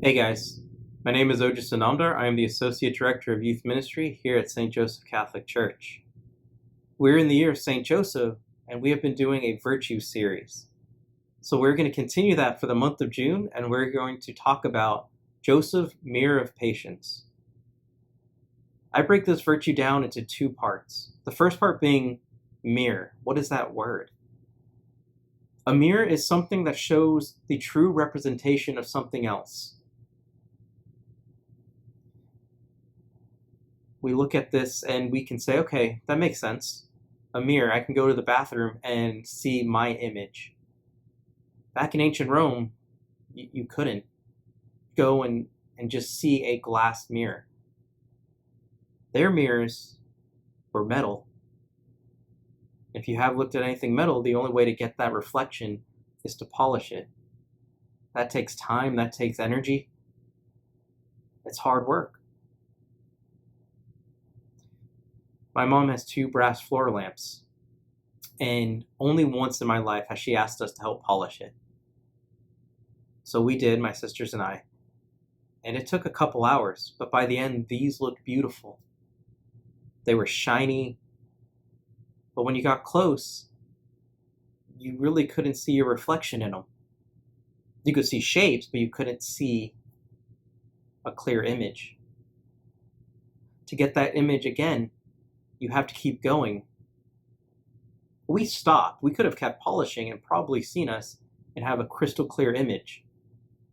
Hey guys, my name is Ojas Anamdar. I am the Associate Director of Youth Ministry here at St. Joseph Catholic Church. We're in the year of St. Joseph, and we have been doing a virtue series. So we're going to continue that for the month of June, and we're going to talk about Joseph, Mirror of Patience. I break this virtue down into two parts. The first part being mirror. What is that word? A mirror is something that shows the true representation of something else. We look at this and we can say, okay, that makes sense. A mirror, I can go to the bathroom and see my image. Back in ancient Rome, you couldn't go and just see a glass mirror. Their mirrors were metal. If you have looked at anything metal, the only way to get that reflection is to polish it. That takes time, that takes energy. It's hard work. My mom has two brass floor lamps, and only once in my life has she asked us to help polish it. So we did, my sisters and I, and it took a couple hours, but by the end, these looked beautiful. They were shiny, but when you got close, you really couldn't see your reflection in them. You could see shapes, but you couldn't see a clear image. To get that image again, you have to keep going. We stopped. We could have kept polishing and probably seen us and have a crystal clear image.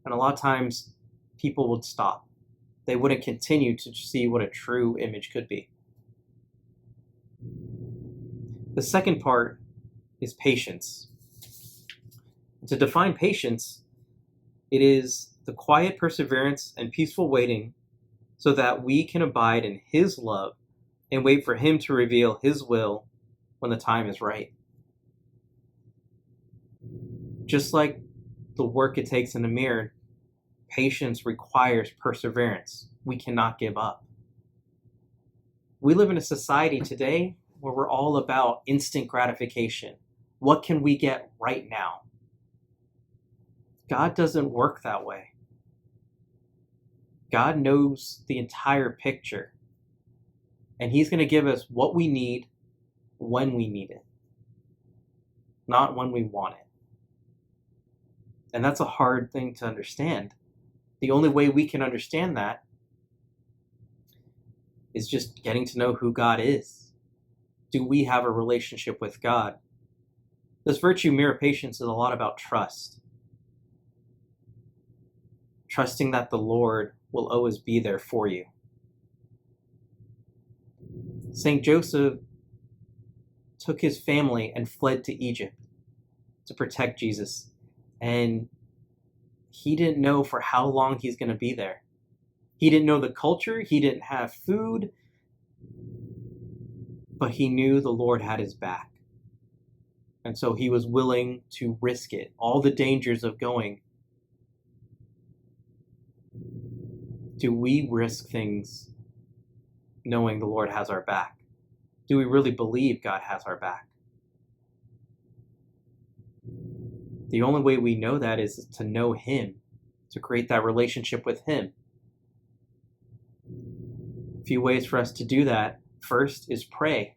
And a lot of times people would stop. They wouldn't continue to see what a true image could be. The second part is patience. To define patience, it is the quiet perseverance and peaceful waiting so that we can abide in His love and wait for Him to reveal His will when the time is right. Just like the work it takes in the mirror, patience requires perseverance. We cannot give up. We live in a society today where we're all about instant gratification. What can we get right now? God doesn't work that way. God knows the entire picture. And He's going to give us what we need when we need it, not when we want it. And that's a hard thing to understand. The only way we can understand that is just getting to know who God is. Do we have a relationship with God? This virtue, mirror patience, is a lot about trust. Trusting that the Lord will always be there for you. St. Joseph took his family and fled to Egypt to protect Jesus. And he didn't know for how long he's going to be there. He didn't know the culture. He didn't have food. But he knew the Lord had his back. And so he was willing to risk it, all the dangers of going. Do we risk things knowing the Lord has our back? Do we really believe God has our back? The only way we know that is to know Him, to create that relationship with Him. A few ways for us to do that. First is pray.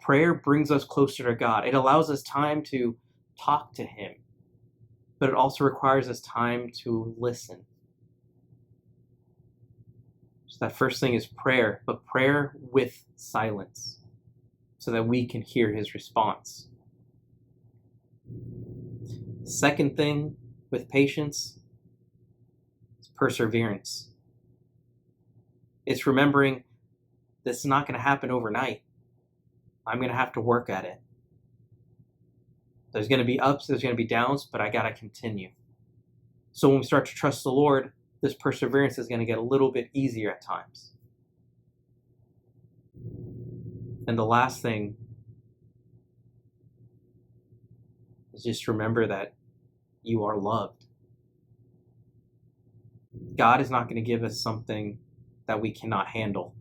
Prayer brings us closer to God. It allows us time to talk to Him, but it also requires us time to listen. So that first thing is prayer, but prayer with silence so that we can hear His response. The second thing with patience is perseverance. It's remembering this is not going to happen overnight. I'm going to have to work at it. There's going to be ups, there's going to be downs, but I got to continue. So when we start to trust the Lord, this perseverance is going to get a little bit easier at times. And the last thing is just remember that you are loved. God is not going to give us something that we cannot handle.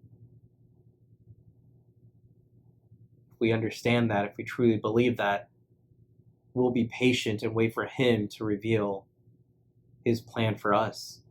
If we understand that, if we truly believe that, we'll be patient and wait for Him to reveal His plan for us.